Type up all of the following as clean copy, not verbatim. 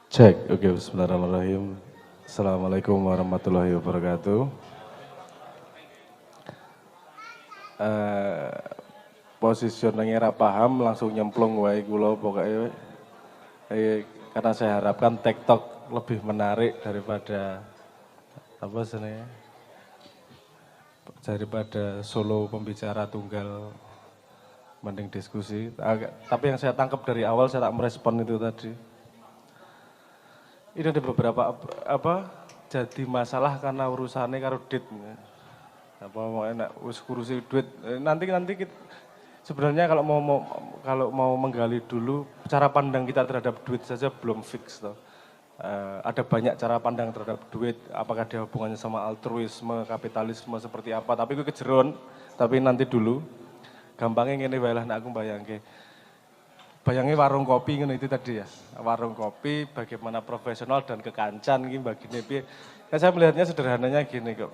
Cek, oke, bismillahirrahmanirrahim. Assalamualaikum warahmatullahi wabarakatuh. Eh, Positioningnya ra paham, langsung nyemplung wae kula pokoknya. Karena saya harapkan TikTok lebih menarik daripada apa sebenarnya, daripada solo pembicara tunggal, mending diskusi. Tapi yang saya tangkap dari awal saya tak merespon itu tadi. Ini ada beberapa jadi masalah karena urusannya karo duit. Apa mau enak wis kurusi duit. Nanti sebenarnya kalau mau menggali dulu cara pandang kita terhadap duit saja belum fix toh. Ada banyak cara pandang terhadap duit, apakah dia hubungannya sama altruisme, kapitalisme seperti apa, tapi gue kejeron, tapi nanti dulu. Gampangnya ngene wae lah nek aku bayangke. Bayangnya warung kopi kan itu tadi ya, warung kopi bagaimana profesional dan kekancan gitu baginya piye. Nah, saya melihatnya sederhananya gini kok.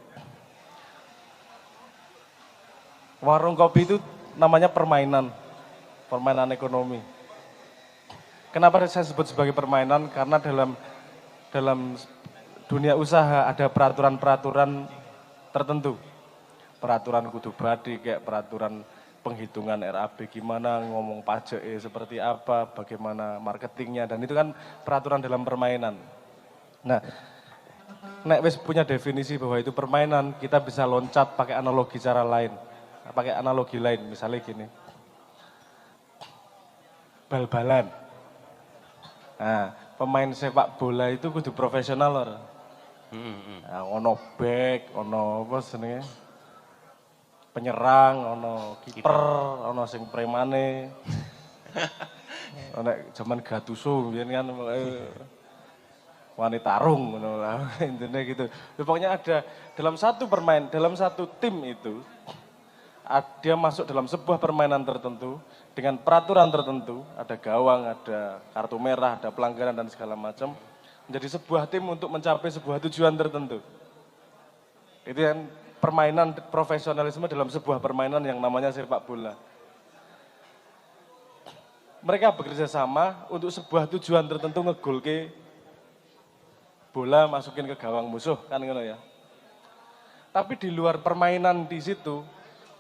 Warung kopi itu namanya permainan, permainan ekonomi. Kenapa saya sebut sebagai permainan? Karena dalam dunia usaha ada peraturan-peraturan tertentu. Peraturan kudu badi, kayak peraturan penghitungan RAB gimana, ngomong pajak seperti apa, bagaimana marketingnya, dan itu kan peraturan dalam permainan. Nah, nek wis punya definisi bahwa itu permainan, kita bisa loncat pakai analogi cara lain. Pakai analogi lain, misalnya gini. Bal-balan. Nah, pemain sepak bola itu kudu profesional lho. Nah, ono back, ono apa senenge? Penyerang, ono kiper, ono sing premane. Ono zaman Gattuso biyen kan wanita tarung ngono lah intinya gitu. Ya, pokoknya ada dalam satu tim itu dia masuk dalam sebuah permainan tertentu dengan peraturan tertentu, ada gawang, ada kartu merah, ada pelanggaran dan segala macam, menjadi sebuah tim untuk mencapai sebuah tujuan tertentu. Itu yang permainan profesionalisme dalam sebuah permainan yang namanya sepak bola. Mereka bekerja sama untuk sebuah tujuan tertentu ngegolke bola masukin ke gawang musuh kan ngono ya. Tapi di luar permainan di situ,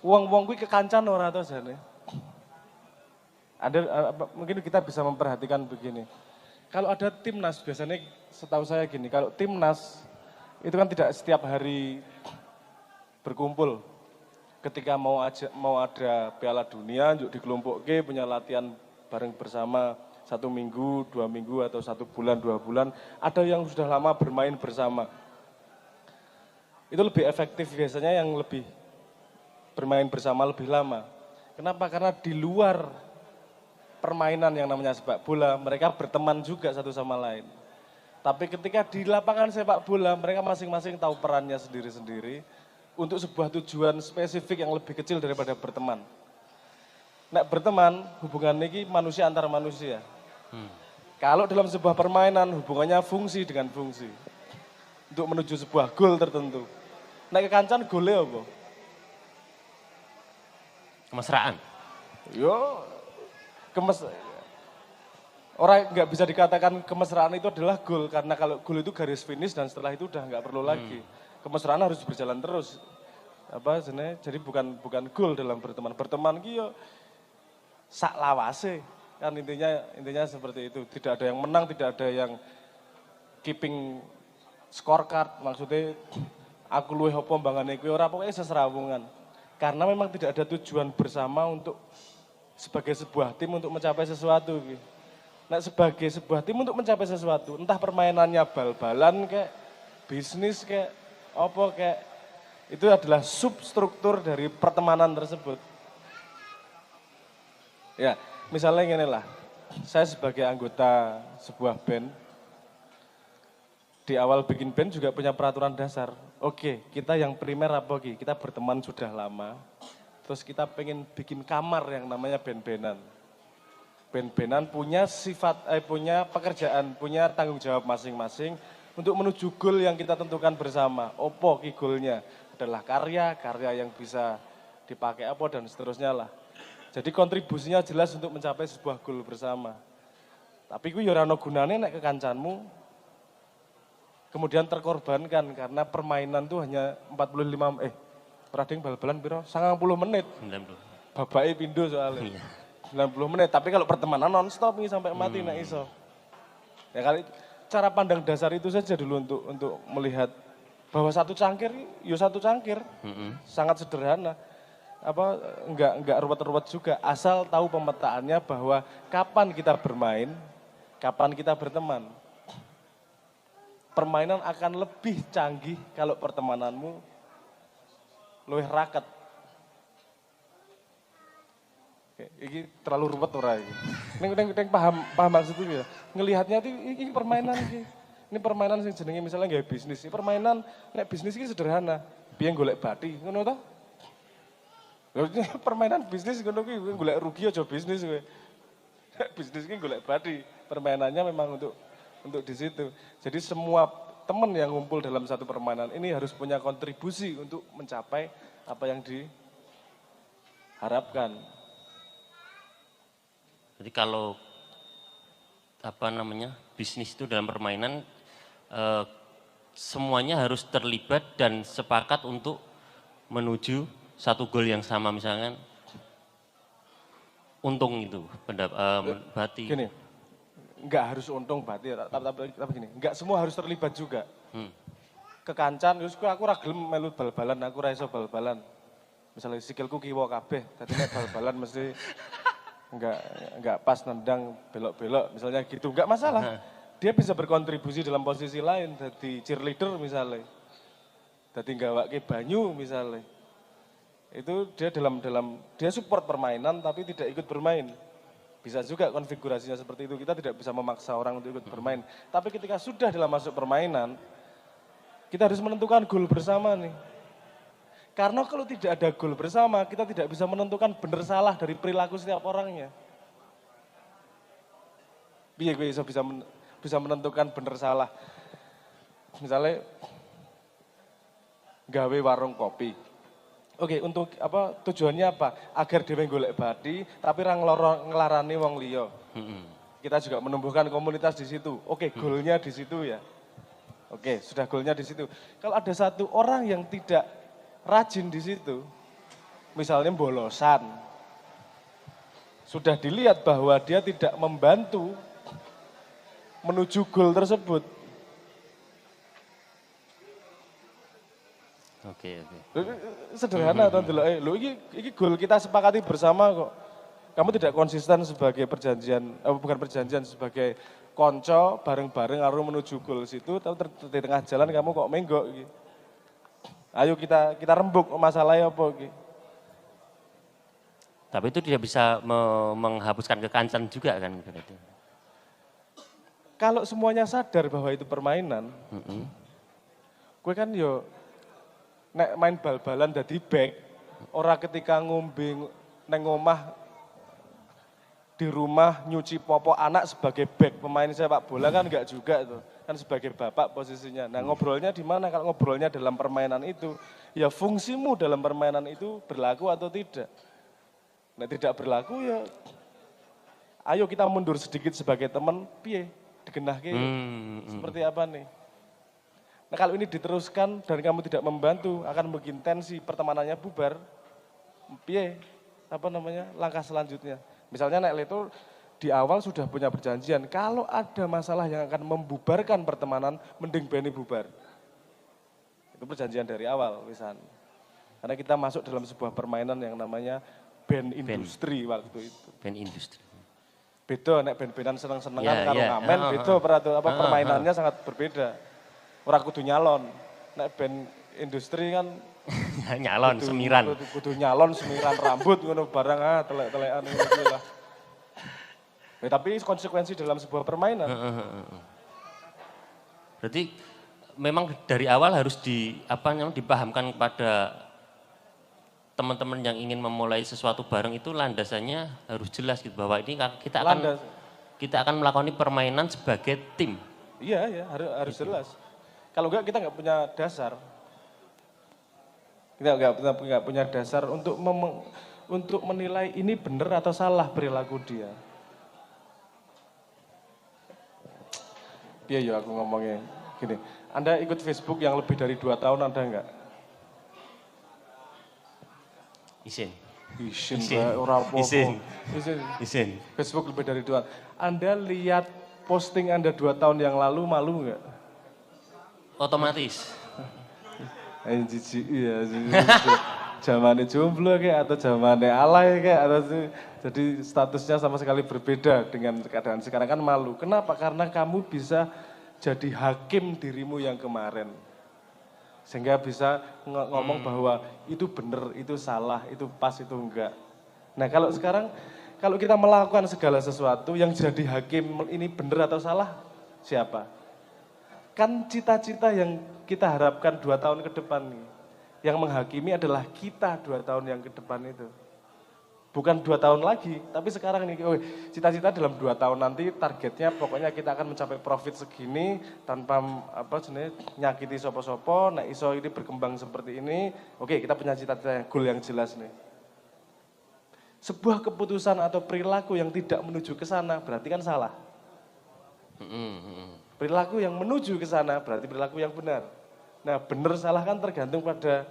wong-wong kuwi kekancan ora to jane. Mungkin kita bisa memperhatikan begini. Kalau ada timnas biasanya setahu saya gini, kalau timnas itu kan tidak setiap hari berkumpul. Ketika mau ada Piala Dunia, yuk dikelompokke punya latihan bareng bersama 1 minggu, 2 minggu atau 1 bulan, 2 bulan. Ada yang sudah lama bermain bersama. Itu lebih efektif biasanya yang lebih bermain bersama lebih lama. Kenapa? Karena di luar permainan yang namanya sepak bola, mereka berteman juga satu sama lain. Tapi ketika di lapangan sepak bola, mereka masing-masing tahu perannya sendiri-sendiri untuk sebuah tujuan spesifik yang lebih kecil daripada berteman. Nek berteman, hubungan ini manusia antar manusia. Kalau dalam sebuah permainan, hubungannya fungsi dengan fungsi. Untuk menuju sebuah gol tertentu. Nek kekancan golnya apa? Kemesraan. Yo, orang nggak bisa dikatakan kemesraan itu adalah gol. Karena kalau gol itu garis finish dan setelah itu udah nggak perlu lagi. Kemesraan harus berjalan terus. Jadi bukan gol dalam berteman. Berteman ki yo sak lawase. Kan intinya seperti itu. Tidak ada yang menang, tidak ada yang keeping scorecard. Maksudnya aku luwih apa mbangane kuwi ora, pokoknya seserawungan. Karena memang tidak ada tujuan bersama untuk sebagai sebuah tim untuk mencapai sesuatu. Nah, sebagai sebuah tim untuk mencapai sesuatu, entah permainannya bal-balan kayak bisnis kayak apa kayak itu adalah substruktur dari pertemanan tersebut. Ya, misalnya gini lah, saya sebagai anggota sebuah band, di awal bikin band juga punya peraturan dasar. Oke, kita yang primer apa Ki? Kita berteman sudah lama, terus kita pengen bikin kamar yang namanya band-bandan. Band-bandan punya punya pekerjaan, punya tanggung jawab masing-masing untuk menuju goal yang kita tentukan bersama. Opo ki goalnya? Adalah karya yang bisa dipakai dan seterusnya lah. Jadi kontribusinya jelas untuk mencapai sebuah goal bersama. Tapi ku ya ora ono gunane nek kekancanmu kemudian terkorbankan karena permainan tuh hanya 45 prading bal-balan piro? 90 menit. 90. Bapake pindho soalnya. Iya. 90 menit, tapi kalau pertemanan non-stop nih sampai mati nek iso. Ya kali cara pandang dasar itu saja dulu untuk melihat bahwa satu cangkir, ya satu cangkir. Sangat sederhana. Apa enggak ruwet-ruwet juga, asal tahu pemetaannya bahwa kapan kita bermain, kapan kita berteman. Permainan akan lebih canggih kalau pertemananmu luwih raket. Oke, ini terlalu ruwet ora iki. Ning paham maksudku ya. Ngelihatnya tuh ini permainan iki. Ini permainan sing jenenge misalnya nggak bisnis. Ini permainan nek bisnis iki sederhana. Biyen golek bathi, ngono to? Permainan bisnis ngono kuwi golek rugi aja bisnis kowe. Bisnis iki golek bathi. Permainannya memang untuk di situ. Jadi semua teman yang ngumpul dalam satu permainan ini harus punya kontribusi untuk mencapai apa yang diharapkan. Jadi kalau bisnis itu dalam permainan semuanya harus terlibat dan sepakat untuk menuju satu goal yang sama, misalkan untung itu Bati. Gini, enggak harus untung Bati, tapi gini, enggak semua harus terlibat juga. Kekancan, aku ra gelem melu bal-balan, aku ra iso bal-balan. Misalnya sikilku kiwa kabeh, dadi nek bal-balan mesti enggak pas nendang belok-belok misalnya gitu, enggak masalah. Dia bisa berkontribusi dalam posisi lain, jadi cheerleader misalnya. Jadi gawake banyu misalnya. Itu dia dia support permainan tapi tidak ikut bermain. Bisa juga konfigurasinya seperti itu, kita tidak bisa memaksa orang untuk ikut bermain. Tapi ketika sudah dalam masuk permainan, kita harus menentukan goal bersama nih. Karena kalau tidak ada goal bersama, kita tidak bisa menentukan benar salah dari perilaku setiap orangnya. Biar gue bisa menentukan benar salah. Misalnya, gawe warung kopi. Oke, untuk apa tujuannya apa? Agar dhewe golek bathi, tapi ra nglarani wong liya. Kita juga menumbuhkan komunitas di situ. Oke, goalnya di situ ya. Oke, sudah goalnya di situ. Kalau ada satu orang yang tidak rajin di situ, misalnya bolosan, sudah dilihat bahwa dia tidak membantu menuju goal tersebut. Oke. Sederhana to ndelok lho iki goal kita sepakati bersama kok. Kamu tidak konsisten sebagai bukan perjanjian sebagai konco bareng-bareng karo menuju goal situ, tapi di tengah jalan kamu kok menggok iki. Ayo kita rembuk masalahnya apa iki. Tapi itu tidak bisa menghapuskan kekancan juga kan berarti. Kalau semuanya sadar bahwa itu permainan, gue kan yo nek main bal-balan dadi back, ora ketika ngombe neng omah di rumah nyuci popok anak sebagai back pemain sepak bola kan enggak juga tuh. Kan sebagai bapak posisinya. Nah ngobrolnya di mana? Kalau ngobrolnya dalam permainan itu, ya fungsimu dalam permainan itu berlaku atau tidak. Nah tidak berlaku ya, ayo kita mundur sedikit sebagai teman, piye digenahke seperti apa nih. Nah kalau ini diteruskan dan kamu tidak membantu, akan bikin tensi pertemanannya bubar, piye langkah selanjutnya. Misalnya Nek Leto di awal sudah punya perjanjian, kalau ada masalah yang akan membubarkan pertemanan, mending beni bubar. Itu perjanjian dari awal, misalnya. Karena kita masuk dalam sebuah permainan yang namanya band industri waktu itu. Band industri. Beda, nek band-bandan seneng-senengan karo ngamen, beda permainannya sangat berbeda. Ora kudu nyalon, nek band industri kan nyalon semiran. Kudu nyalon semiran rambut ngono barang telek-telekan ngono lah. Ya, tapi konsekuensi dalam sebuah permainan. Berarti memang dari awal harus dipahamkan kepada teman-teman yang ingin memulai sesuatu bareng itu landasannya harus jelas gitu bahwa ini kita akan melakukan permainan sebagai tim. Iya, harus jelas. Kalau enggak kita enggak punya dasar. Kita enggak punya dasar untuk menilai ini benar atau salah perilaku dia. Iya ya aku ngomongnya gini. Anda ikut Facebook yang lebih dari 2 tahun ada enggak? Izin. Isin, Isin. ora apa-apa. Isin. Isin. Izin. Facebook lebih dari 2. Anda lihat posting Anda 2 tahun yang lalu malu enggak? Otomatis. Jijik iya. Zamannya jomblo kayak atau zamannya alay kayak atau jadi statusnya sama sekali berbeda dengan keadaan sekarang kan malu. Kenapa? Karena kamu bisa jadi hakim dirimu yang kemarin. Sehingga bisa ngomong bahwa itu benar, itu salah, itu pas, itu enggak. Nah kalau sekarang, kalau kita melakukan segala sesuatu yang jadi hakim ini benar atau salah, siapa? Kan cita-cita yang kita harapkan 2 tahun ke depan nih. Yang menghakimi adalah kita 2 tahun yang ke depan itu. Bukan 2 tahun lagi, tapi sekarang nih, cita-cita dalam 2 tahun nanti targetnya pokoknya kita akan mencapai profit segini tanpa apa jenis nyakiti sopo-sopo, nah iso ini berkembang seperti ini. Oke, kita punya cita-cita goal yang jelas nih. Sebuah keputusan atau perilaku yang tidak menuju ke sana berarti kan salah. Perilaku yang menuju ke sana berarti perilaku yang benar. Nah, benar salah kan tergantung pada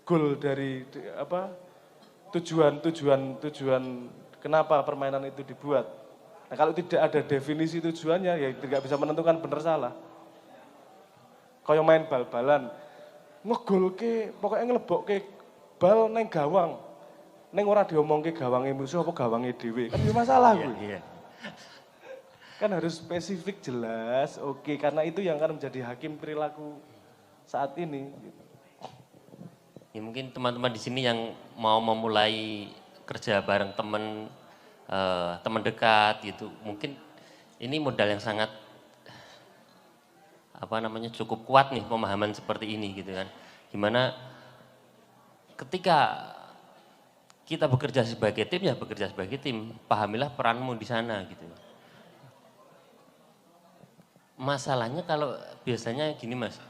goal dari apa? Tujuan kenapa permainan itu dibuat. Nah kalau tidak ada definisi tujuannya ya tidak bisa menentukan benar salah. Kaya main bal-balan, ngegol ke, pokoknya ngelebok ke bal neng gawang. Neng ora diomong ke gawangnya musuh apa gawangnya dewe, kan masalah gue. Iya. Kan harus spesifik jelas, oke karena itu yang akan menjadi hakim perilaku saat ini. Gitu. Ya mungkin teman-teman di sini yang mau memulai kerja bareng teman dekat gitu, mungkin ini modal yang sangat cukup kuat nih pemahaman seperti ini gitu kan. Gimana ketika kita bekerja sebagai tim ya bekerja sebagai tim, pahamilah peranmu di sana gitu. Masalahnya kalau biasanya gini Mas,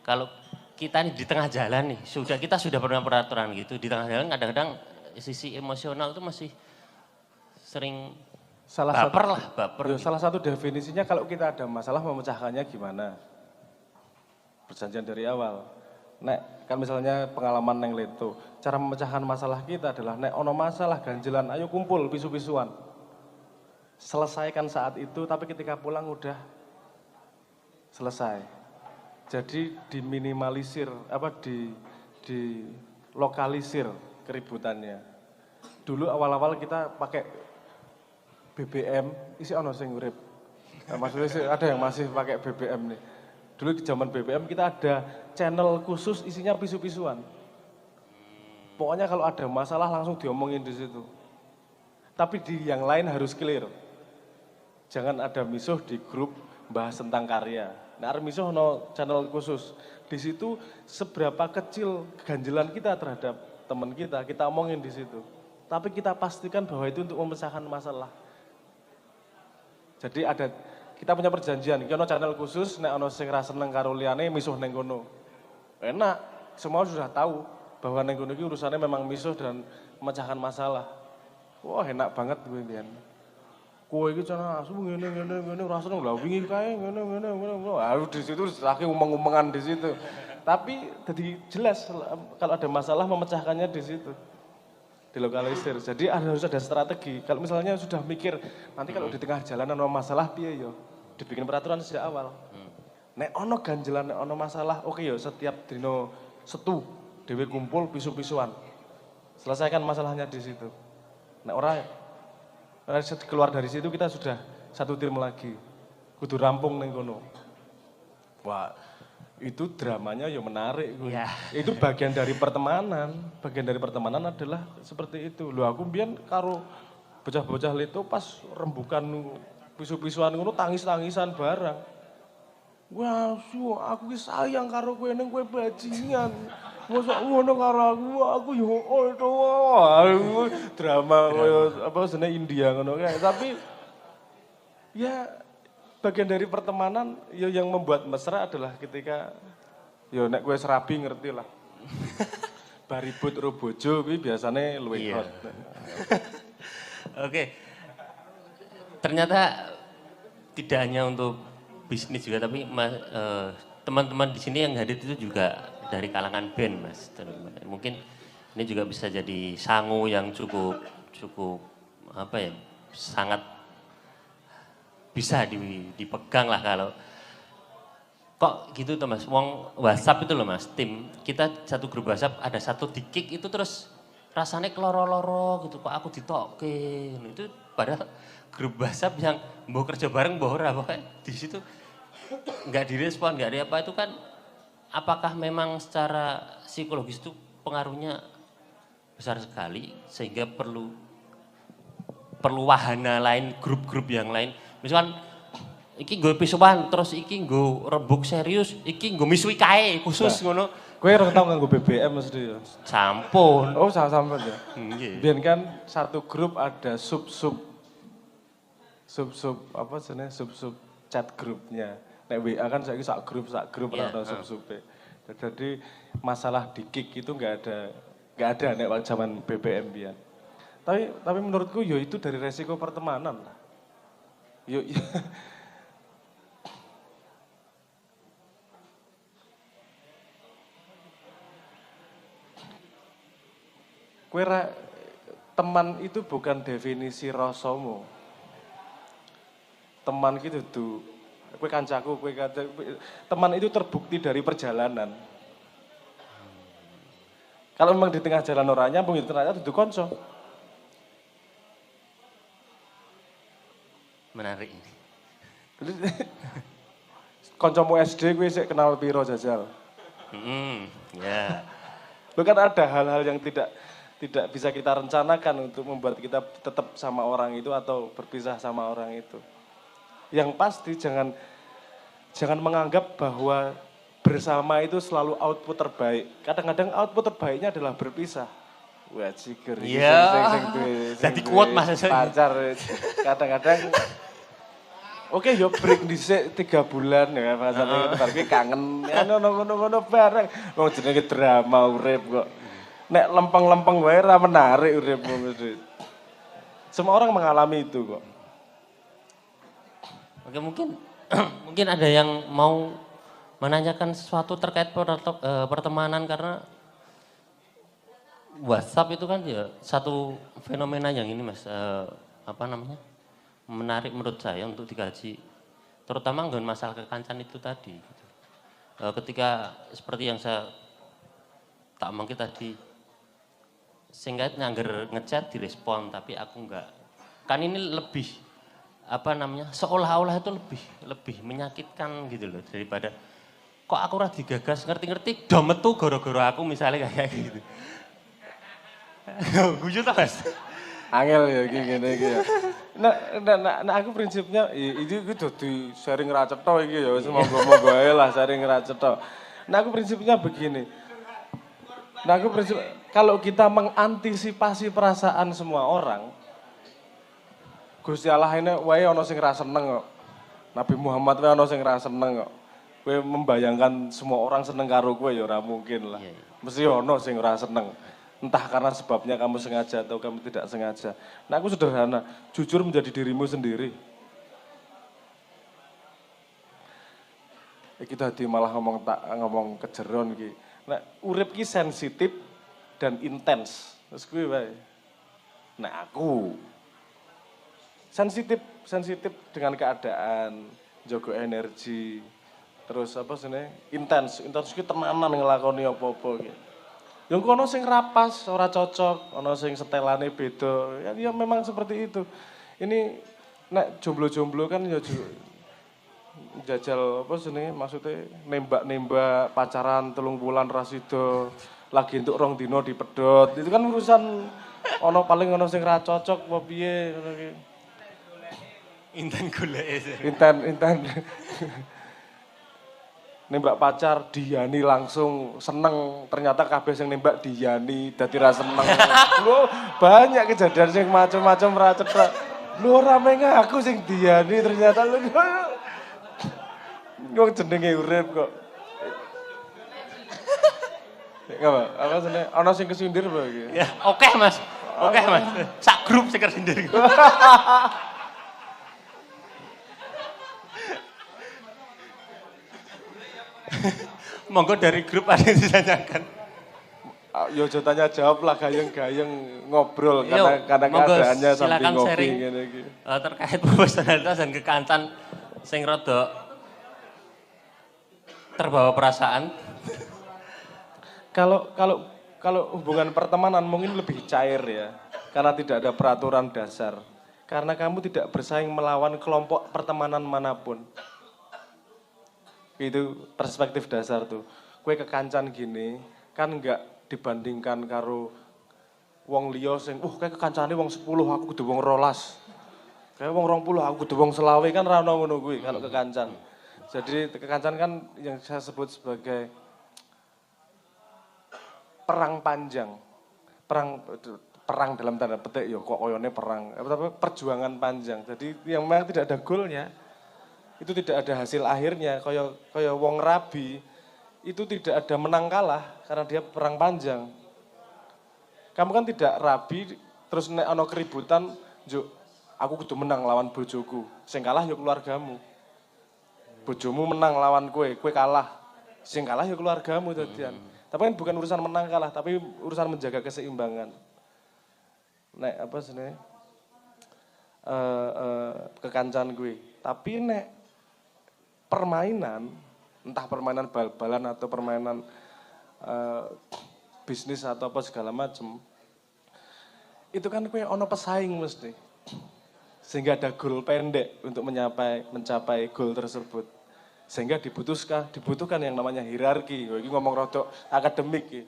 kalau kita nih di tengah jalan nih, kita sudah pernah peraturan gitu, di tengah jalan kadang-kadang sisi emosional itu masih sering baper. Salah satu definisinya kalau kita ada masalah memecahkannya gimana? Perjanjian dari awal. Nek, kan misalnya pengalaman Neng Leto, cara memecahkan masalah kita adalah nek ono masalah ganjilan, ayo kumpul pisu-pisuan. Selesaikan saat itu, tapi ketika pulang udah selesai. Jadi diminimalisir, dilokalisir keributannya. Dulu awal-awal kita pakai BBM, isi ono sing urip. Nah, maksudnya sih ada yang masih pakai BBM nih. Dulu di zaman BBM kita ada channel khusus isinya pisu-pisuan. Pokoknya kalau ada masalah langsung diomongin di situ. Tapi di yang lain harus clear. Jangan ada misuh di grup bahas tentang karya. Nah, Armiso no channel khusus. Di situ seberapa kecil ganjilan kita terhadap teman kita omongin di situ. Tapi kita pastikan bahwa itu untuk memecahkan masalah. Jadi kita punya perjanjian, kita no channel khusus, nek ono sing ra seneng karo liyane misuh neng kono. Enak, semua sudah tahu bahwa neng kono iki urusannya memang misuh dan memecahkan masalah. Wah, enak banget gue lian. Kowe iki cenah asu ngene ora seneng lha wingi kae ngene. Aduh di situ lagi ngomong-ngomongan di situ. Tapi jadi jelas kalau ada masalah memecahkannya di situ. Dilokalisir. Jadi harus ada strategi. Kalau misalnya sudah mikir nanti kalau di tengah jalan ada masalah piye yo, dibikin peraturan sejak awal. Nek ono ganjelan, nek ono masalah, oke yo setiap dino setu dhewe kumpul pisu-pisuan. Selesaikan masalahnya di situ. Nek ora keluar dari situ kita sudah satu tim lagi. Kudu rampung ning kono. Wah, itu dramanya ya menarik. Ya. Itu bagian dari pertemanan. Bagian dari pertemanan adalah seperti itu. Loh aku mbiyen karo bocah-bocah Leto pas rembukan pisu-pisuan ngono tangis-tangisan bareng. Wah, aku sayang karo kowe ning kowe bajingan. Mosok ngono karo aku yo aduh drama koyo apa jenenge India ngono kae. Tapi ya bagian dari pertemanan ya yang membuat mesra adalah ketika yo nek kowe serabi ngerti lah. Baribut ro bojo kuwi biasane luwih hot. Oke. Ternyata tidak hanya untuk bisnis juga, tapi teman-teman di sini yang hadir itu juga dari kalangan band, Mas. Mungkin ini juga bisa jadi sangu yang cukup apa ya, sangat bisa dipegang lah kalau kok gitu tuh Mas. Wong WhatsApp itu loh Mas, tim kita satu grup WhatsApp ada satu di-kick itu terus rasanya keloro-loro gitu, kok aku ditokke. Itu padahal grup WhatsApp yang mau kerja bareng mau ora, pokoknya di situ nggak direspon, nggak ada apa, itu kan apakah memang secara psikologis itu pengaruhnya besar sekali sehingga perlu wahana lain, grup-grup yang lain. Misalkan iki nggo pisuan terus iki nggo rembug serius, iki nggo misui kae khusus ngono. Kowe ora tau nganggo BBM mesti ya. Sampun. Oh, sampun ya. Nggih. Biyen kan satu grup ada sub apa jenenge sub chat grupnya. Nek WA kan saiki sak grup Yeah, ora ono sub-sube. Jadi masalah di kick itu enggak ada nek zaman BBM biyen. Tapi menurutku yo itu dari resiko pertemanan lah. Yo teman itu bukan definisi rasamu. Teman gitu tuh. Teman itu terbukti dari perjalanan. Kalau memang di tengah jalan orang nyambung itu ternyata duduk konco. Menarik. Koncomu SD gue sih kenal piro jajal. Ya. Lo kan ada hal-hal yang tidak bisa kita rencanakan untuk membuat kita tetap sama orang itu atau berpisah sama orang itu. Yang pasti jangan menganggap bahwa bersama itu selalu output terbaik. Kadang-kadang output terbaiknya adalah berpisah. Wah, ciger. Iya. Jadi kuat Mas. Pacar. Kadang-kadang oke, yo break dhisik 3 bulan ya maksudnya tapi kangen. Ngono-ngono bareng. Wong jenenge drama urip kok. Nek lempeng-lempeng wae ora menarik uripmu mesti. Semua orang mengalami itu kok. Oke, mungkin ada yang mau menanyakan sesuatu terkait pertemanan karena WhatsApp itu kan ya satu fenomena yang ini Mas, apa namanya, menarik menurut saya untuk dikaji, terutama dengan masalah kekancan itu tadi. Gitu. Ketika seperti yang saya tak mungkin tadi, sehingga nyangger ngechat direspon tapi aku enggak, kan ini lebih apa namanya, seolah-olah itu lebih menyakitkan gitu loh daripada kok aku ora digagas ngerti-ngerti do metu gara-gara aku misalnya kayak gitu. Guyu ta Mas? Angel ya gini ya. Nah aku prinsipnya itu dadi sharing ra cetha iki ya wis monggo-monggo ae lah sharing ra cetha. Nah aku prinsipnya begini. Kalau kita mengantisipasi perasaan semua orang, Gusti Allah ini wae ana sing ra seneng kok. Nabi Muhammad wae ana sing ra seneng kok. Kowe membayangkan semua orang seneng karo kowe ya ora mungkin lah. Mesti ana sing ora seneng. Entah karena sebabnya kamu sengaja atau kamu tidak sengaja. Nah aku sederhana, jujur menjadi dirimu sendiri. Iki tadi malah ngomong kejeron iki. Nah, urip ki sensitif dan intens. Terus kuwi wae. Nah, aku sensitif dengan keadaan, jaga energi. Terus apa sini? Intens ki tenanan ngelakoni apa-apa iki. Yang kono sing rapas, ora cocok, ono sing setelane beda. Ya memang seperti itu. Ini nek jomblo-jomblo kan ya jajal apa jenenge maksudnya nembak-nembak pacaran 3 bulan rasido lagi untuk 2 dino dipedot. Itu kan urusan paling ono sing ra cocok apa piye ngono ki. Inten goleke. Inten. Nembak pacar Diani langsung seneng, ternyata kabeh sing nembak Diani dadi ra seneng. Lho, banyak kejadian sing macam-macam ra cetha. Lho rame ngaku sing Diani ternyata lho. Wong jenenge urip kok. Apa seneng ana sing kesindir apa iki? Ya, oke Mas. Oke Mas. Sak grup sing kesindir. Monggo dari grup ada yang ditanyakan. Yo aja tanya jawab lah gayeng-gayeng ngobrol Yo, karena monggo keadaannya sambil silakan ngopi sharing ngene iki. terkait profesionalitas dan kekancan sing rada terbawa perasaan. Kalau kalau kalau hubungan pertemanan mungkin lebih cair ya, karena tidak ada peraturan dasar. Karena kamu tidak bersaing melawan kelompok pertemanan manapun. Itu perspektif dasar tuh. Kue kekancan gini, kan enggak dibandingkan karo wong liya sing, kayak kekancane wong 10, aku kudu wong 12. Kayak wong 20, aku kudu wong 20 kan ra ono ngono kuwi kalau kekancan. Jadi kekancan kan yang saya sebut sebagai perang panjang. Perang dalam tanda petik ya kok koyone perang, tapi perjuangan panjang. Jadi yang memang tidak ada goalnya, itu tidak ada hasil akhirnya. Kaya wong rabi itu tidak ada menang kalah karena dia perang panjang. Kamu kan tidak rabi terus nek ana keributan, "Juk, aku kudu menang lawan bojoku." Sing kalah ya keluargamu. Bojomu menang lawan kue kalah. Sing kalah ya keluargamu dadian. Tapi kan bukan urusan menang kalah, tapi urusan menjaga keseimbangan. Nek apa sebenarnya kekancan gue. Tapi nek permainan, entah permainan bal-balan atau permainan bisnis atau apa segala macam, itu kan gue ono pesaing mesti. Sehingga ada goal pendek untuk mencapai goal tersebut. Sehingga dibutuhkan yang namanya hierarki. Ini ngomong rodok akademik.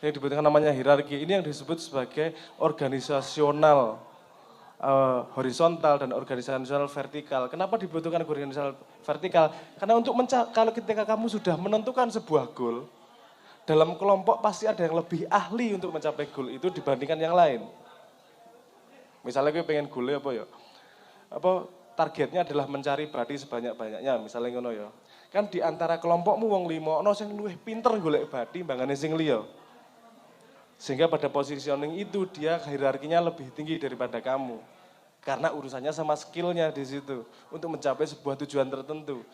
Yang dibutuhkan namanya hierarki. Ini yang disebut sebagai organisasional horizontal dan organisasional vertikal. Kenapa dibutuhkan organisasional vertikal? Karena kalau ketika kamu sudah menentukan sebuah goal, dalam kelompok pasti ada yang lebih ahli untuk mencapai goal itu dibandingkan yang lain. Misalnya gue pengen goalnya apa ya? Targetnya adalah mencari bathi sebanyak-banyaknya, misalnya ngono ya. Kan di antara kelompokmu wong 5 ono sing luwih pinter golek bathi mbangane sing liya. Sehingga pada positioning itu dia hierarkinya lebih tinggi daripada kamu. Karena urusannya sama skillnya di situ untuk mencapai sebuah tujuan tertentu.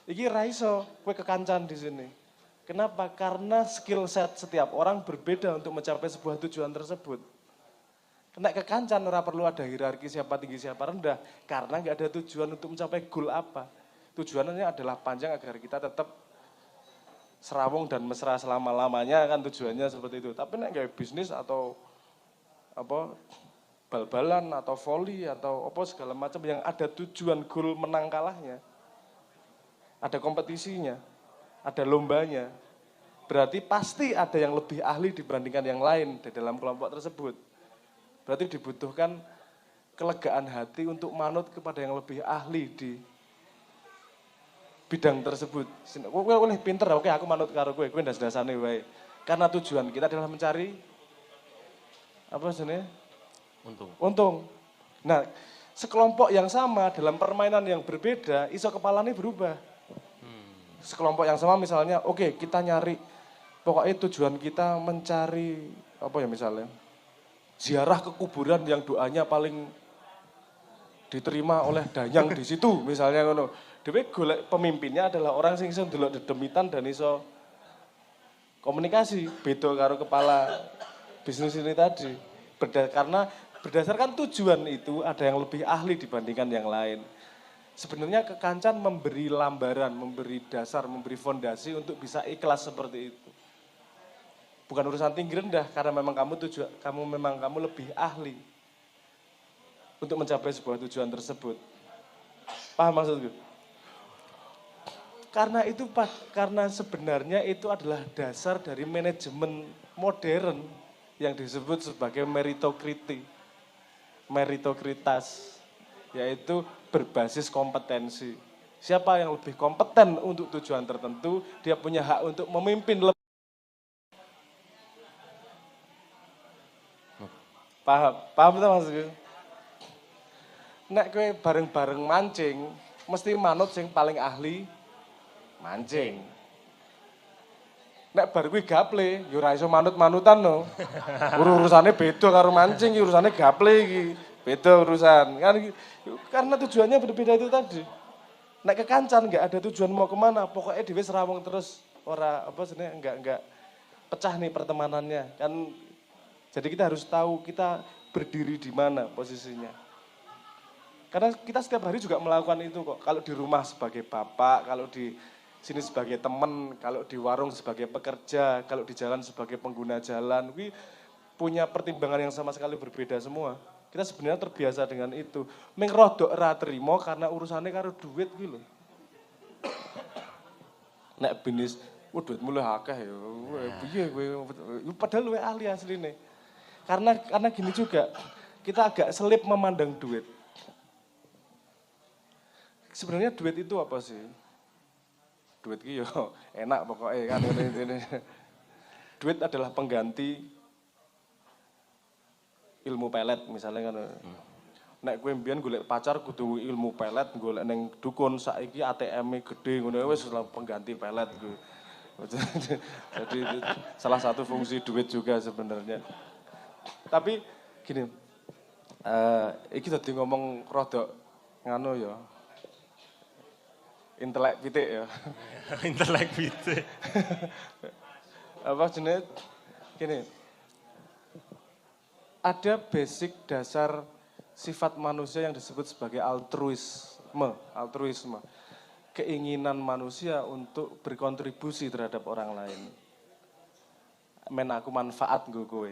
Iki ra iso kowe kekancan di sini. Kenapa? Karena skill set setiap orang berbeda untuk mencapai sebuah tujuan tersebut. Kena kekancan ora perlu ada hierarki siapa tinggi siapa rendah karena nggak ada tujuan untuk mencapai goal apa. Tujuannya adalah panjang agar kita tetap serawung dan mesra selama-lamanya kan tujuannya seperti itu. Tapi nek kayak bisnis atau apa bal-balan atau volley atau apa segala macam yang ada tujuan goal menang kalahnya. Ada kompetisinya, ada lombanya. Berarti pasti ada yang lebih ahli dibandingkan yang lain di dalam kelompok tersebut. Berarti dibutuhkan kelegaan hati untuk manut kepada yang lebih ahli di bidang tersebut. Kowe oleh pinter, oke aku manut karo kowe ndas-ndasane wae. Karena tujuan kita adalah mencari apa sebenarnya? Untung. Nah, sekelompok yang sama dalam permainan yang berbeda, iso kepalanya berubah. Sekelompok yang sama misalnya, oke kita nyari, pokoknya tujuan kita mencari, apa ya misalnya, ziarah ke kuburan yang doanya paling diterima oleh dayang di situ misalnya ngono. Dhewe golek pemimpinnya adalah orang sing iso ndelok dedemitan dan iso komunikasi, beda karo kepala bisnis ini tadi. Karena berdasarkan tujuan itu ada yang lebih ahli dibandingkan yang lain. Sebenarnya kekancan memberi lambaran, memberi dasar, memberi fondasi untuk bisa ikhlas seperti itu. Bukan urusan tinggi rendah karena memang kamu lebih ahli untuk mencapai sebuah tujuan tersebut. Paham maksudku? Karena sebenarnya itu adalah dasar dari manajemen modern yang disebut sebagai meritokritas, yaitu berbasis kompetensi. Siapa yang lebih kompeten untuk tujuan tertentu, dia punya hak untuk memimpin. Paham tuh maksudku? Nek kowe bareng-bareng mancing, mesti manut sing paling ahli mancing. Nek bar kuwi gaple, ya ora iso manut-manutan no. Urusane beda karo mancing, urusane gaple iki. Beda urusan. Kan karena tujuannya berbeda itu tadi. Nek kekancan enggak ada tujuan mau kemana, pokoknya dhewe serawung terus. apa sebenarnya enggak pecah nih pertemanannya kan. Jadi kita harus tahu kita berdiri di mana posisinya. Karena kita setiap hari juga melakukan itu kok. Kalau di rumah sebagai bapak, kalau di sini sebagai teman, kalau di warung sebagai pekerja, kalau di jalan sebagai pengguna jalan, punya pertimbangan yang sama sekali berbeda semua. Kita sebenarnya terbiasa dengan itu. Ming rodok ra trimo karena urusannya karo duit gitu. Nek bisnis, duit mulai akeh ya. Piye kowe padahal luwe ahli asline. Karena gini juga, kita agak selip memandang duit. Sebenarnya duit itu apa sih? Duit ki yo enak pokoknya kan ini. Duit adalah pengganti ilmu pelet misalnya kan. Nek kowe mbiyen golek pacar kudu ilmu pelet, golek ning dukun saiki ATM-e gede ngono wis pengganti pelet kuwi. Jadi salah satu fungsi duit juga sebenarnya. Tapi gini, iki tadi ngomong rodok nganu ya. Intelek pitik ya. Intelek pitik. Apa jenis gini. Ada basic dasar sifat manusia yang disebut sebagai altruisme. Keinginan manusia untuk berkontribusi terhadap orang lain. Men aku manfaat nggo kowe.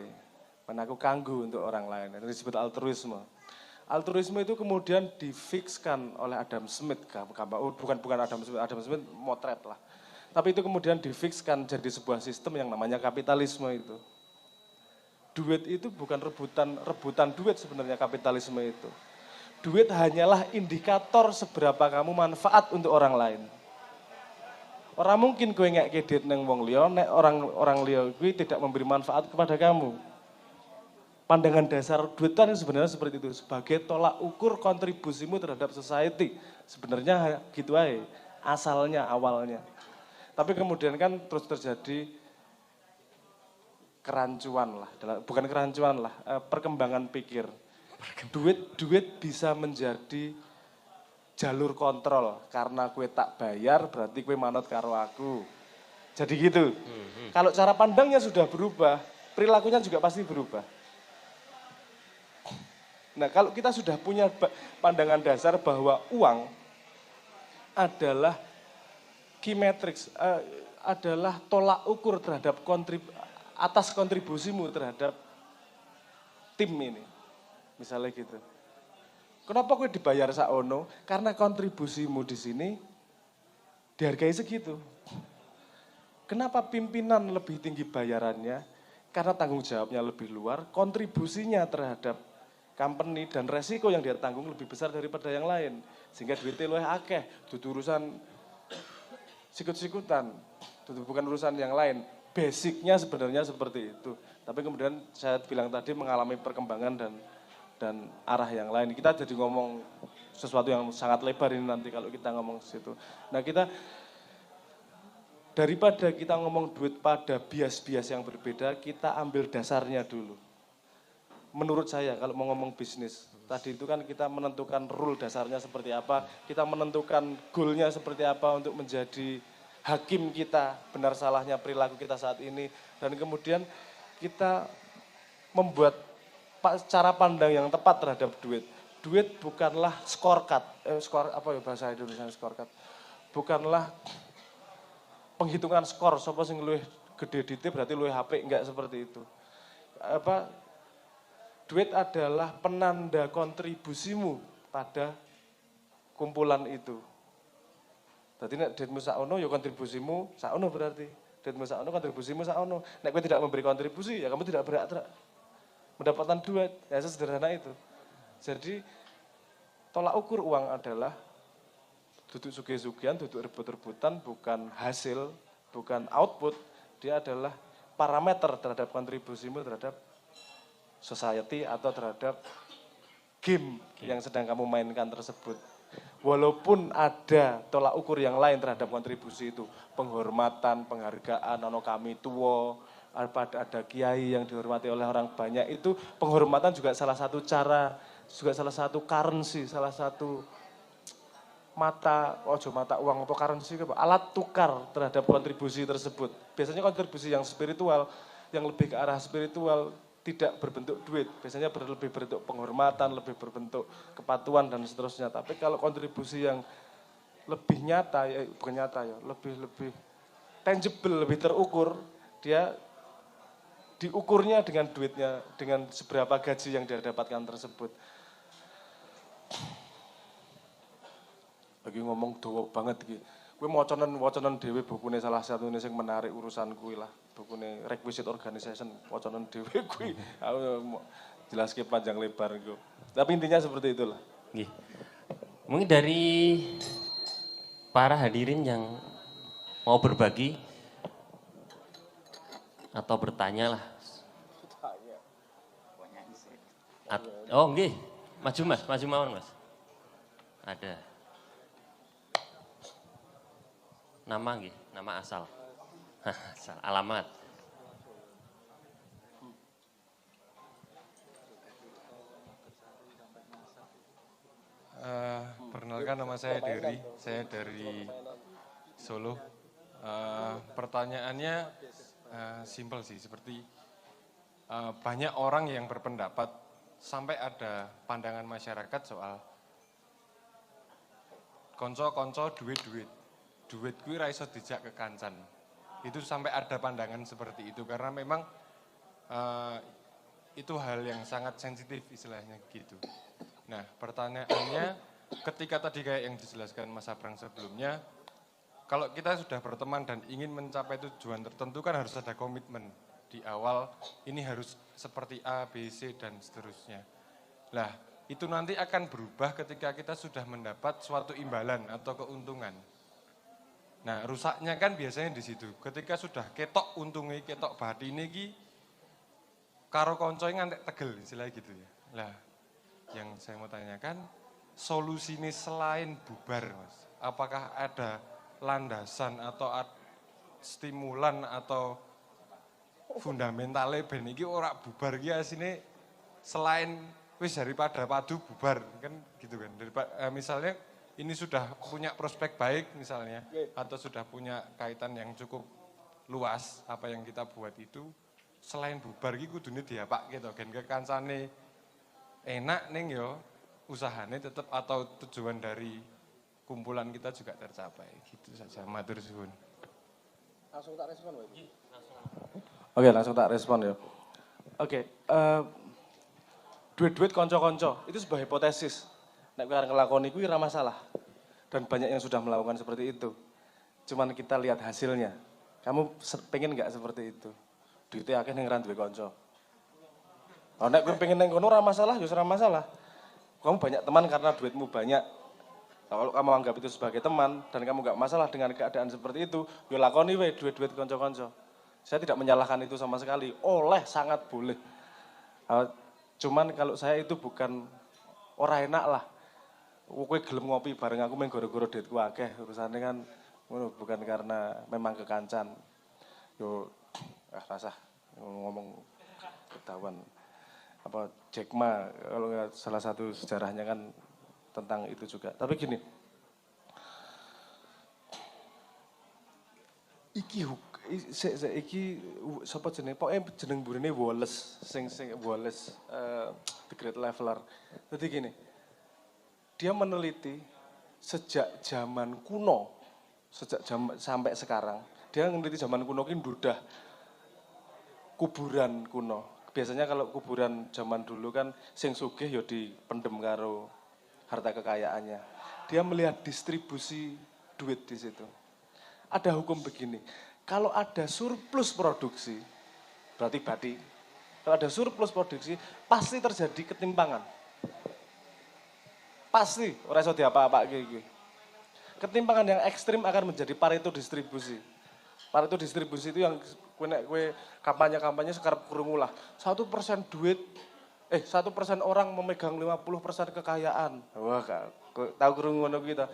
Men aku kanggo untuk orang lain. Itu disebut altruisme. Altruisme itu kemudian difikskan oleh Adam Smith. Bukan Adam Smith motret lah. Tapi itu kemudian difikskan jadi sebuah sistem yang namanya kapitalisme itu. Duit itu bukan rebutan duit sebenarnya kapitalisme itu. Duit hanyalah indikator seberapa kamu manfaat untuk orang lain. Orang mungkin kowe ngeke duit nang wong liya, nek orang liya kuwi tidak memberi manfaat kepada kamu. Pandangan dasar duit kan sebenarnya seperti itu, sebagai tolak ukur kontribusimu terhadap society. Sebenarnya gitu aja, asalnya, awalnya. Tapi kemudian kan terus terjadi kerancuan lah, bukan kerancuan lah, perkembangan pikir. Duit bisa menjadi jalur kontrol, karena kue tak bayar berarti kue manut karo aku. Jadi gitu. Kalau cara pandangnya sudah berubah, perilakunya juga pasti berubah. Nah kalau kita sudah punya pandangan dasar bahwa uang adalah key matrix, adalah tolak ukur terhadap atas kontribusimu terhadap tim ini. Misalnya gitu. Kenapa gue dibayar saono? Karena kontribusimu di sini dihargai segitu. Kenapa pimpinan lebih tinggi bayarannya? Karena tanggung jawabnya lebih luar, kontribusinya terhadap company dan resiko yang dia tanggung lebih besar daripada yang lain. Sehingga duitnya luwih akeh, dudu urusan sikut-sikutan, bukan urusan yang lain. Basicnya sebenarnya seperti itu. Tapi kemudian saya bilang tadi mengalami perkembangan dan arah yang lain. Kita jadi ngomong sesuatu yang sangat lebar ini nanti kalau kita ngomong situ. Nah kita, daripada kita ngomong duit pada bias-bias yang berbeda, kita ambil dasarnya dulu. Menurut saya kalau mau ngomong bisnis, tadi itu kan kita menentukan rule dasarnya seperti apa, kita menentukan goalnya seperti apa untuk menjadi hakim kita, benar salahnya perilaku kita saat ini, dan kemudian kita membuat cara pandang yang tepat terhadap duit. Duit bukanlah scorecard, apa ya bahasa Indonesia scorecard, bukanlah penghitungan skor, sapa sing luwih gede dite berarti luwih HP, enggak seperti itu. Duit adalah penanda kontribusimu pada kumpulan itu. Jadi nek duitmu saono ya kontribusimu saono berarti. Duitmu saono kontribusimu saono. Nek kowe tidak memberi kontribusi ya kamu tidak berhak mendapatkan duit. Ya sederhana itu. Jadi tolak ukur uang adalah duduk sugih-sugihan, duduk rebut-rebutan, bukan hasil, bukan output. Dia adalah parameter terhadap kontribusimu terhadap society atau terhadap game yang sedang kamu mainkan tersebut. Walaupun ada tolak ukur yang lain terhadap kontribusi itu, penghormatan, penghargaan, ono kami tua, ada kiai yang dihormati oleh orang banyak, itu penghormatan juga salah satu cara, juga salah satu currency, salah satu mata uang atau currency, alat tukar terhadap kontribusi tersebut. Biasanya kontribusi yang spiritual, yang lebih ke arah spiritual, tidak berbentuk duit, biasanya lebih berbentuk penghormatan, lebih berbentuk kepatuhan dan seterusnya. Tapi kalau kontribusi yang lebih nyata, ya bukan nyata ya, lebih tangible, lebih terukur, dia diukurnya dengan duitnya, dengan seberapa gaji yang dia dapatkan tersebut. Lagi ngomong dowo banget iki. Kuwi wacanan dhewe bukune salah satune sing menarik urusan kuwi lah. Bukune Requisite Organization, wacanan dhewe kuwi. Aku jelaske panjang lebar iku. Tapi intinya seperti itulah. Nggih. Mungkin dari para hadirin yang mau berbagi atau bertanya lah. Oh nggih, maju Mas, maju mawon Mas. Ada. Nama nggih, nama asal. Asal, alamat. Perkenalkan nama saya Dery, saya dari Solo. Pertanyaannya simpel sih, seperti banyak orang yang berpendapat sampai ada pandangan masyarakat soal konco-konco duit-duit. Duit kuwi ra iso dijak kekancan. Itu sampai ada pandangan seperti itu karena memang itu hal yang sangat sensitif istilahnya gitu. Nah, pertanyaannya ketika tadi kayak yang dijelaskan Mas Abrang sebelumnya, kalau kita sudah berteman dan ingin mencapai tujuan tertentu kan harus ada komitmen di awal, ini harus seperti A, B, C, dan seterusnya. Lah, itu nanti akan berubah ketika kita sudah mendapat suatu imbalan atau keuntungan. Nah, rusaknya kan biasanya di situ. Ketika sudah ketok untungnya, ketok batine iki karo koncoe ngantek tegel istilahnya gitu ya. Lah, yang saya mau tanyakan, solusinya selain bubar, Mas. Apakah ada landasan atau stimulan atau fundamentalnya ben iki ora bubar iki asine selain wis daripada padu bubar kan gitu kan. Misalnya ini sudah punya prospek baik misalnya atau sudah punya kaitan yang cukup luas apa yang kita buat itu selain bubar iki kudune diapak gitu gen kekancane enak ning yo usahane tetap atau tujuan dari kumpulan kita juga tercapai gitu saja. Matur suwun. Langsung tak respon Pak. Oke, langsung tak respon ya. Oke, duit-duit konco-konco itu sebuah hipotesis. Nek kowe arep nglakoni kuwi ora masalah. Dan banyak yang sudah melakukan seperti itu. Cuman kita lihat hasilnya. Kamu pengen nggak seperti itu? Duitnya akeh ning ra duwe kanca. Oh, nek kowe pengen ning kono ora masalah, ya ora masalah. Kamu banyak teman karena duitmu banyak. Kalau kamu anggap itu sebagai teman dan kamu nggak masalah dengan keadaan seperti itu, ya lakoni we duit-duit kanca-kanca. Saya tidak menyalahkan itu sama sekali. Oleh sangat boleh. Cuman kalau saya itu bukan ora enak lah. Kowe gelem ngopi bareng aku mung gara-gara duitku akeh. Urusane kan bukan karena memang kekancan. Yo rasah ngomong ketahuan. Apa Jack Ma kalau salah satu sejarahnya kan tentang itu juga. Tapi gini. Iki sapa jenenge? Pokoke jeneng burine Wallace, sing Wallace The Great Leveler. Jadi gini. Dia meneliti sejak zaman kuno, sampai sekarang. Dia meneliti zaman kuno ini udah kuburan kuno. Biasanya kalau kuburan zaman dulu kan sing sugih ya dipendem karo harta kekayaannya. Dia melihat distribusi duit di situ. Ada hukum begini, kalau ada surplus produksi, berarti badi. Kalau ada surplus produksi, pasti terjadi ketimpangan. Pasti, ora iso diapa-apake iki. Ketimpangan yang ekstrim akan menjadi Pareto distribusi. Pareto distribusi itu yang kue kampanye-kampanye sekarang krungu lah. 1% duit, 1% orang memegang 50% kekayaan. Wah, tahu krungu ngono kita.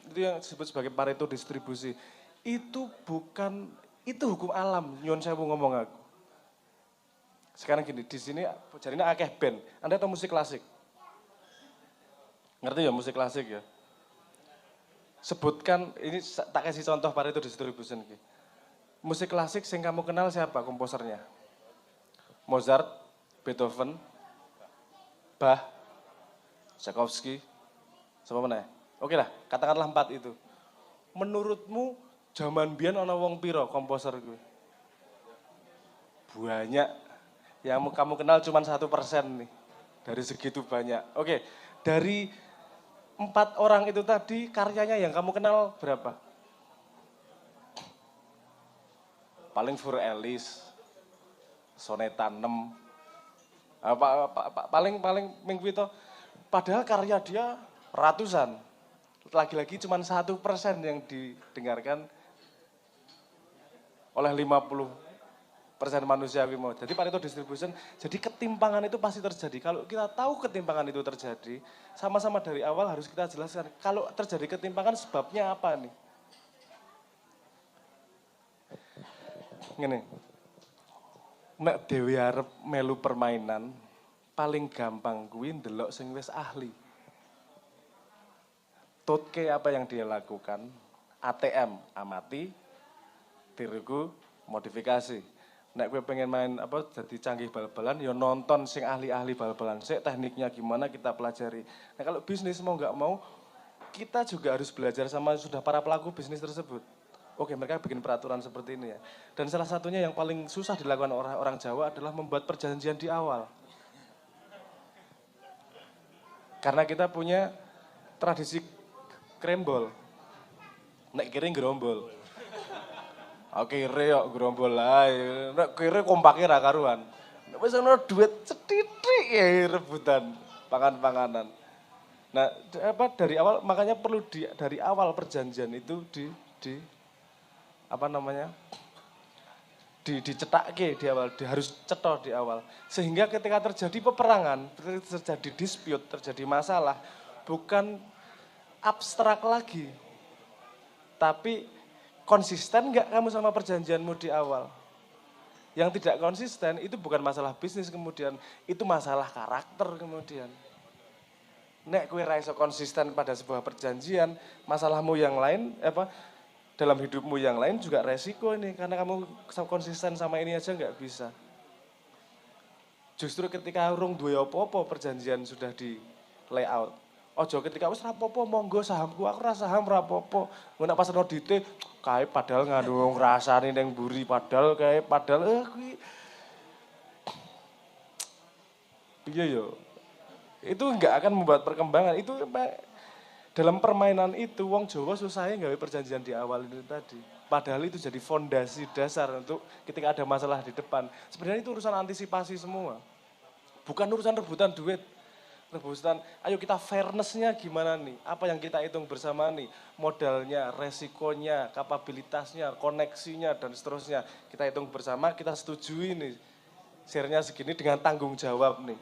Itu yang disebut sebagai Pareto distribusi. Itu hukum alam, nyuwun sewu ngomong aku. Sekarang gini, di sini jarine akeh band. Anda tahu musik klasik? Ngerti ya musik klasik ya? Sebutkan, ini tak kasih contoh Pareto Distribution. Musik klasik yang kamu kenal siapa komposernya? Mozart, Beethoven, Bach, Tchaikovsky, siapa mana? Oke lah, katakanlah 4 itu. Menurutmu zaman biyen ana wong piro komposer gue? Banyak. Yang kamu kenal cuma 1% nih. Dari segitu banyak. Oke, dari 4 orang itu tadi karyanya yang kamu kenal berapa? Paling Fur Ellis, Soneta 6, paling minggu itu. Padahal karya dia ratusan. Lagi-lagi cuma 1% yang didengarkan oleh 50% manusia mau. Jadi Pareto Distribution, jadi ketimpangan itu pasti terjadi. Kalau kita tahu ketimpangan itu terjadi, sama-sama dari awal harus kita jelaskan. Kalau terjadi ketimpangan sebabnya apa nih? Ngene. Nek dhewe arep melu permainan, paling gampang kuwi ndelok sing wis ahli. Tutke apa yang dia lakukan, ATM amati, tiruku modifikasi. Nek gue pengen main apa jadi canggih bal-balan, ya nonton sing ahli-ahli bal-balan. Sik tekniknya gimana kita pelajari. Nah kalau bisnis mau nggak mau, kita juga harus belajar sama sudah para pelaku bisnis tersebut. Oke, mereka bikin peraturan seperti ini ya. Dan salah satunya yang paling susah dilakukan orang Jawa adalah membuat perjanjian di awal. Karena kita punya tradisi krembol. Nek kiri gerombol. Oke, kiri yuk gerombol lah. Nek kiri kompaknya ra karuan. Nek wis ana duit sethithik ya rebutan pangan-panganan. Nah, apa dari awal makanya perlu dari awal perjanjian itu apa namanya? Dicetake di awal, harus cetok di awal. Sehingga ketika terjadi peperangan, terjadi dispute, terjadi masalah, bukan abstrak lagi. Tapi konsisten nggak kamu sama perjanjianmu di awal? Yang tidak konsisten itu bukan masalah bisnis kemudian, itu masalah karakter kemudian. Nek kowe ra iso konsisten pada sebuah perjanjian, masalahmu yang lain dalam hidupmu yang lain juga resiko ini karena kamu konsisten sama ini aja nggak bisa. Justru ketika urung duwe apa-apa perjanjian sudah di layout. Ojo ketika wis rapopo monggo sahamku aku ra saham rapopo. Ngono pas audite kae padahal ngandung rasane ning mburi padahal kuwi piye yo. Itu enggak akan membuat perkembangan. Itu dalam permainan itu wong Jawa susahnya gawe perjanjian di awal itu tadi. Padahal itu jadi fondasi dasar untuk ketika ada masalah di depan. Sebenarnya itu urusan antisipasi semua. Bukan urusan rebutan duit. Rebutan, ayo kita fairness-nya gimana nih? Apa yang kita hitung bersama nih? Modalnya, resikonya, kapabilitasnya, koneksinya, dan seterusnya. Kita hitung bersama, kita setujui nih. Share-nya segini dengan tanggung jawab nih.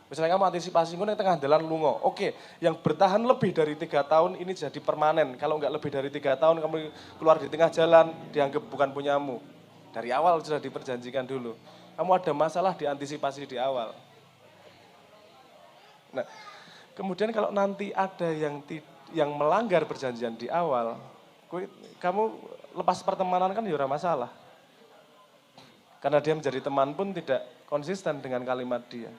Misalnya kamu antisipasi ngono tengah jalan lungo. Oke, yang bertahan lebih dari 3 tahun ini jadi permanen. Kalau enggak lebih dari 3 tahun kamu keluar di tengah jalan dianggap bukan punyamu. Dari awal sudah diperjanjikan dulu. Kamu ada masalah diantisipasi di awal. Nah, kemudian kalau nanti ada yang melanggar perjanjian di awal, kamu lepas pertemanan kan ya ora masalah. Karena dia menjadi teman pun tidak konsisten dengan kalimat dia.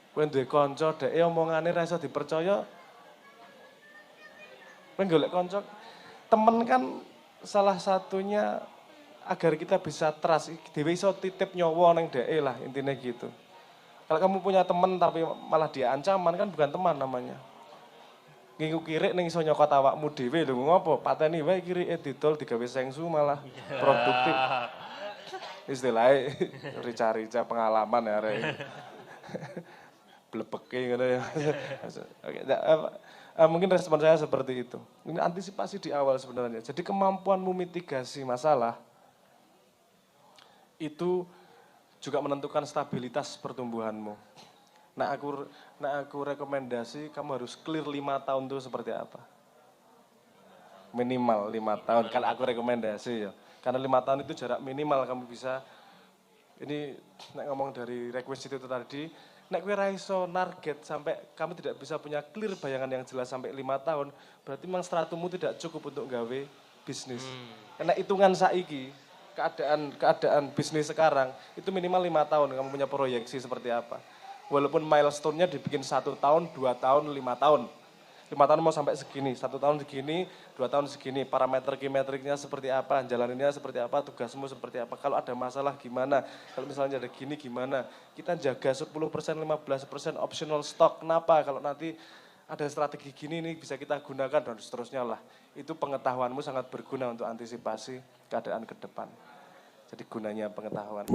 Kowe duwe kanca dhek omongane ra iso dipercaya. Kowe golek kanca temen kan salah satunya agar kita bisa trust, dhewe iso titip nyawa ning dhek lah intinya gitu. Kalau kamu punya teman tapi malah dia ancaman kan bukan teman namanya. Ngingu kirik ning iso nyokot awakmu dhewe lho ngopo? Pateni wae kirike didol digawe sengsu malah produktif. Istilahnya rica-rica pengalaman ya arek. Blebeke ngono ya. Oke, mungkin respon saya seperti itu. Ini antisipasi di awal sebenarnya. Jadi kemampuanmu mitigasi masalah itu juga menentukan stabilitas pertumbuhanmu. Nah aku rekomendasi kamu harus clear 5 tahun itu seperti apa. Minimal 5 tahun kalau aku rekomendasi ya. Karena 5 tahun itu jarak minimal kamu bisa, ini ngomong dari requisite itu tadi, Nek kowe ra iso target sampai kamu tidak bisa punya clear bayangan yang jelas sampai 5 tahun, berarti memang stratummu tidak cukup untuk gawe bisnis. Karena hitungan saiki, keadaan bisnis sekarang, itu minimal 5 tahun kamu punya proyeksi seperti apa. Walaupun milestone-nya dibikin 1 tahun, 2 tahun, 5 tahun. 5 tahun mau sampai segini, 1 tahun segini, 2 tahun segini, parameter kimetriknya seperti apa, jalaninnya seperti apa, tugasmu seperti apa, kalau ada masalah gimana, kalau misalnya ada gini gimana, kita jaga 10%, 15% optional stock, kenapa, kalau nanti ada strategi gini nih bisa kita gunakan dan seterusnya lah. Itu pengetahuanmu sangat berguna untuk antisipasi keadaan ke depan. Jadi gunanya pengetahuan.